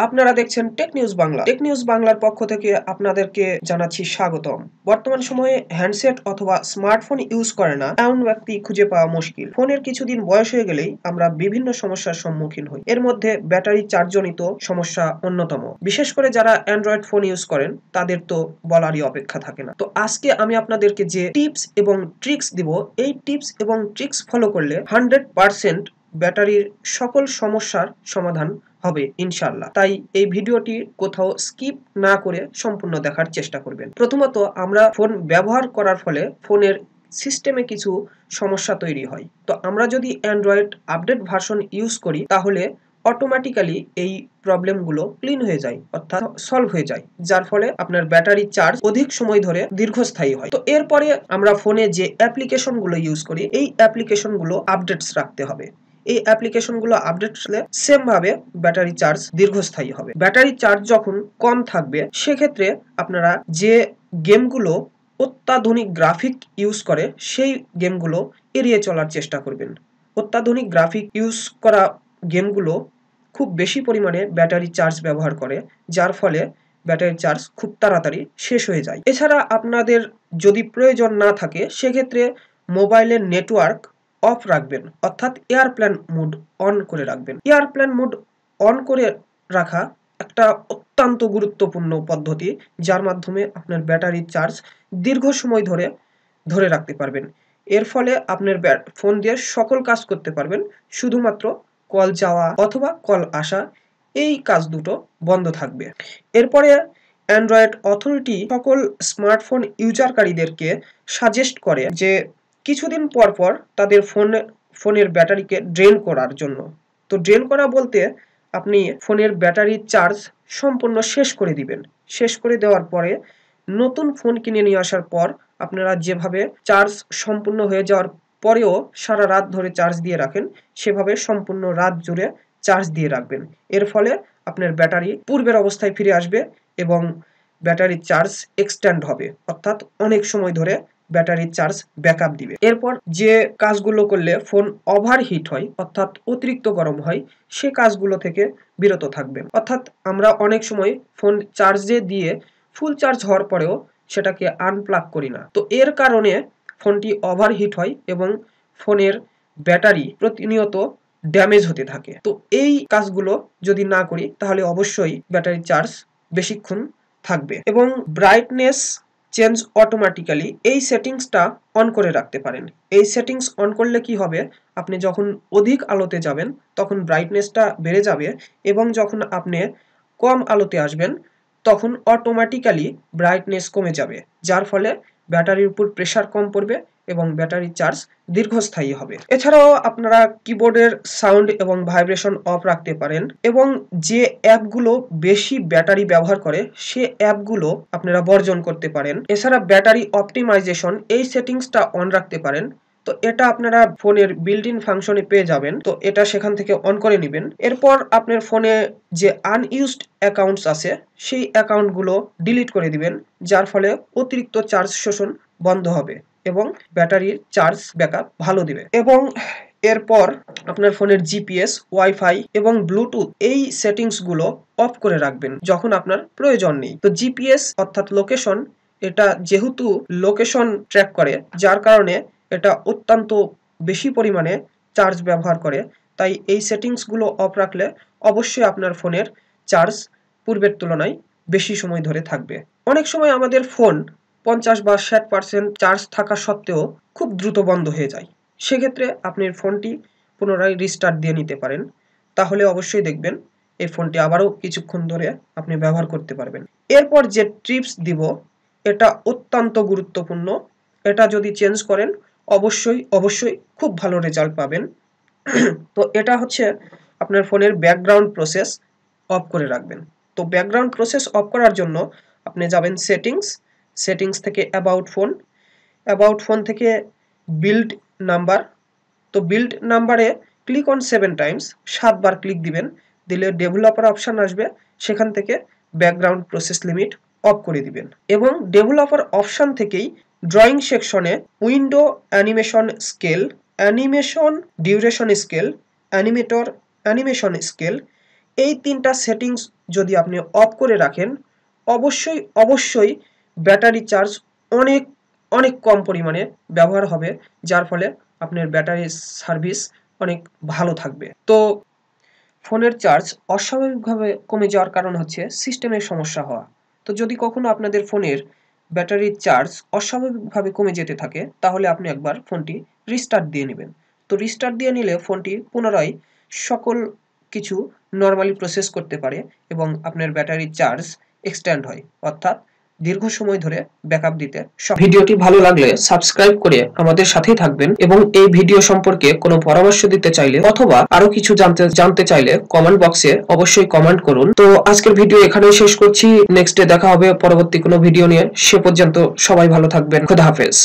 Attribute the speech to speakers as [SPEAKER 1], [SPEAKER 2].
[SPEAKER 1] আপনারা দেখছেন tech news Bangla. Tech news বাংলার পক্ষ থেকে আপনাদেরকে জানাচ্ছি স্বাগতম। বর্তমান সময়ে হ্যান্ডসেট অথবা স্মার্টফোন ইউজ করে না এমন ব্যক্তি খুঁজে পাওয়া মুশকিল। ফোনের কিছুদিন বয়স হয়ে গেলেই আমরা বিভিন্ন সমস্যার সম্মুখীন হই। এর মধ্যে ব্যাটারি চার্জজনিত সমস্যা অন্যতম। বিশেষ করে যারা অ্যান্ড্রয়েড ফোন ইউজ করেন তাদের তো বলারই অপেক্ষা থাকে না। তো আজকে আমি আপনাদেরকে যে টিপস এবং ট্রিক্স দিব, এই টিপস এবং ট্রিক্স ফলো করলে 100% ব্যাটারির সকল সমস্যার সমাধান হবে ইনশাআল্লাহ। তাই এই ভিডিওটি কোথাও স্কিপ না করে সম্পূর্ণ দেখার চেষ্টা করবেন। প্রথমত, আমরা ফোন ব্যবহার করার ফলে ফোনের সিস্টেমে কিছু সমস্যা তৈরি হয়। তো আমরা যদি অ্যান্ড্রয়েড আপডেট ভার্সন ইউজ করি তাহলে অটোমেটিক্যালি এই প্রবলেমগুলো ক্লিন হয়ে যায়, অর্থাৎ সলভ হয়ে যায়, যার ফলে আপনার ব্যাটারি চার্জ অধিক সময় ধরে দীর্ঘস্থায়ী হয়। তো এরপরে আমরা ফোনে যে অ্যাপ্লিকেশনগুলো ইউজ করি এই অ্যাপ্লিকেশনগুলো আপডেটস রাখতে হবে। এই অ্যাপ্লিকেশনগুলো আপডেট হলে সেম ভাবে ব্যাটারি চার্জ দীর্ঘস্থায়ী হবে। ব্যাটারি চার্জ যখন কম থাকবে সেক্ষেত্রে আপনারা যে গেমগুলো অত্যাধুনিক গ্রাফিক ইউজ করে সেই গেমগুলো এড়িয়ে চলার চেষ্টা করবেন। অত্যাধুনিক গ্রাফিক ইউজ করা গেমগুলো খুব বেশি পরিমাণে ব্যাটারি চার্জ ব্যবহার করে, যার ফলে ব্যাটারি চার্জ খুব তাড়াতাড়ি শেষ হয়ে যায়। এছাড়া আপনাদের যদি প্রয়োজন না থাকে সেক্ষেত্রে মোবাইলের নেটওয়ার্ক অফ রাখবেন, অর্থাৎ এয়ারপ্লেন মোড অন করে রাখবেন। এয়ারপ্লেন মোড অন করে রাখা একটা অত্যন্ত গুরুত্বপূর্ণ পদ্ধতি, যার মাধ্যমে আপনার ব্যাটারি চার্জ দীর্ঘ সময় ধরে রাখতে পারবেন। এর ফলে আপনার ফোন দিয়ে সকল কাজ করতে পারবেন, শুধুমাত্র কল যাওয়া অথবা কল আসা এই কাজ দুটো বন্ধ থাকবে। এরপরে অ্যান্ড্রয়েড অথরিটি সকল স্মার্টফোন ইউজারকারীদেরকে সাজেস্ট করে যে কিছুদিন পর পর তাদের ফোনের ব্যাটারিকে ড্রেন করার জন্য। তো ড্রেন করা বলতে আপনি ফোনের ব্যাটারির চার্জ সম্পূর্ণ শেষ করে দিবেন। শেষ করে দেওয়ার পরে নতুন ফোন কিনে নিয়ে আসার পর আপনারা যেভাবে চার্জ সম্পূর্ণ হয়ে যাওয়ার পরেও সারা রাত ধরে চার্জ দিয়ে রাখেন, সেভাবে সম্পূর্ণ রাত জুড়ে চার্জ দিয়ে রাখবেন। এর ফলে আপনার ব্যাটারি পূর্বের অবস্থায় ফিরে আসবে এবং ব্যাটারির চার্জ এক্সটেন্ড হবে, অর্থাৎ অনেক সময় ধরে ব্যাটারির চার্জ ব্যাকআপ দিবে। এরপর যে কাজগুলো করলে ফোন ওভারহিট হয়, অর্থাৎ অতিরিক্ত গরম হয়, সে কাজগুলো থেকে বিরত থাকবেন। অর্থাৎ আমরা অনেক সময় ফোন চার্জে দিয়ে ফুল চার্জ হওয়ার পরেও সেটাকে আনপ্লাগ করি না। তো এর কারণে ফোনটি ওভারহিট হয় এবং ফোনের ব্যাটারি প্রতিনিয়ত ড্যামেজ হতে থাকে। তো এই কাজগুলো যদি না করি তাহলে অবশ্যই ব্যাটারি চার্জ বেশিক্ষণ থাকবে। এবং ব্রাইটনেস চেঞ্জ অটোমেটিক্যালি এই সেটিংসটা অন করে রাখতে পারেন। এই সেটিংস অন করলে কি হবে, আপনি যখন অধিক আলোতে যাবেন তখন ব্রাইটনেসটা বেড়ে যাবে এবং যখন আপনি কম আলোতে আসবেন তখন অটোমেটিক্যালি ব্রাইটনেস কমে যাবে, যার ফলে ব্যাটারির উপর প্রেসার কম পড়বে এবং ব্যাটারি চার্জ দীর্ঘস্থায়ী হবে। এছাড়াও আপনারা কিবোর্ডের সাউন্ড এবং ভাইব্রেশন অফ রাখতে পারেন এবং যে অ্যাপগুলো বেশি ব্যাটারি ব্যবহার করে সে অ্যাপগুলো আপনারা বর্জন করতে পারেন। এছাড়া ব্যাটারি অপটিমাইজেশন এই সেটিংসটা অন রাখতে পারেন। তো এটা আপনারা ফোনের বিল্ট ইন ফাংশনে পেয়ে যাবেন, তো এটা সেখান থেকে অন করে নেবেন। এরপর আপনার ফোনে যে আনইউজড অ্যাকাউন্টস আছে সেই অ্যাকাউন্টগুলো ডিলিট করে দিবেন, যার ফলে অতিরিক্ত চার্জ শোষণ বন্ধ হবে এবং ব্যাটারির চার্জ ব্যাকআপ ভালো দিবে। এবং এরপর আপনার ফোনের জিপিএস, ওয়াইফাই এবং ব্লুটুথ এই সেটিংসগুলো অফ করে রাখবেন যখন আপনার প্রয়োজন নেই। তো জিপিএস অর্থাৎ লোকেশন, এটা যেহেতু লোকেশন ট্র্যাক করে যার কারণে এটা অত্যন্ত বেশি পরিমাণে চার্জ ব্যবহার করে, তাই এই সেটিংসগুলো অফ রাখলে অবশ্যই আপনার ফোনের চার্জ পূর্বের তুলনায় বেশি সময় ধরে থাকবে। অনেক সময় আমাদের ফোন 50 বা 60% চার্জ থাকা সত্ত্বেও খুব দ্রুত বন্ধ হয়ে যায়। সেক্ষেত্রে আপনি ফোনটি পুনরায় রিস্টার্ট দিয়ে নিতে পারেন, তাহলে অবশ্যই দেখবেন এই ফোনটি আবারও কিছুক্ষণ ধরে আপনি ব্যবহার করতে পারবেন। এরপর যে টিপস দিব এটা অত্যন্ত গুরুত্বপূর্ণ, এটা যদি চেঞ্জ করেন অবশ্যই খুব ভালো রেজাল্ট পাবেন। তো এটা হচ্ছে আপনার ফোনের ব্যাকগ্রাউন্ড প্রসেস অফ করে রাখবেন। তো ব্যাকগ্রাউন্ড প্রসেস অফ করার জন্য আপনি যাবেন সেটিংস থেকে অ্যাবাউট ফোন থেকে বিল্ড নাম্বার। তো বিল্ড নাম্বারে click on 7 Times, 7 bar click দিবেন, দিলে ডেভেলপার অপশন আসবে, সেখান থেকে ব্যাকগ্রাউন্ড প্রসেস লিমিট অফ করে দিবেন এবং ডেভেলপার অপশন থেকেই ড্রয়িং সেকশনে window animation scale, animation duration scale, animation scale এই 3টা সেটিংস যদি আপনি অফ করে রাখেন অবশ্যই ব্যাটারি চার্জ অনেক অনেক কম পরিমাণে ব্যবহার হবে, যার ফলে আপনার ব্যাটারি সার্ভিস অনেক ভালো থাকবে। তো ফোনের চার্জ অস্বাভাবিকভাবে কমে যাওয়ার কারণ হচ্ছে সিস্টেমের সমস্যা হওয়া। তো যদি কখনো আপনাদের ফোনের ব্যাটারির চার্জ অস্বাভাবিকভাবে কমে যেতে থাকে, তাহলে আপনি একবার ফোনটি রিস্টার্ট দিয়ে নেবেন। তো রিস্টার্ট দিয়ে নিলে ফোনটি পুনরায় সকল কিছু নরমালি প্রসেস করতে পারে এবং আপনার ব্যাটারির চার্জ এক্সটেন্ড হয়, অর্থাৎ দীর্ঘ সময় ধরে ব্যাকআপ দিতে। ভিডিওটি ভালো লাগলে সাবস্ক্রাইব করে আমাদের সাথেই থাকবেন এবং এই ভিডিও সম্পর্কে কোনো পরামর্শ দিতে চাইলে অথবা আরো কিছু জানতে চাইলে কমেন্ট বক্সে অবশ্যই কমেন্ট করুন। তো আজকের ভিডিও এখানেই শেষ করছি। নেক্সট ডে দেখা হবে পরবর্তী কোনো ভিডিও নিয়ে। সে পর্যন্ত সবাই ভালো থাকবেন। খোদা হাফেজ।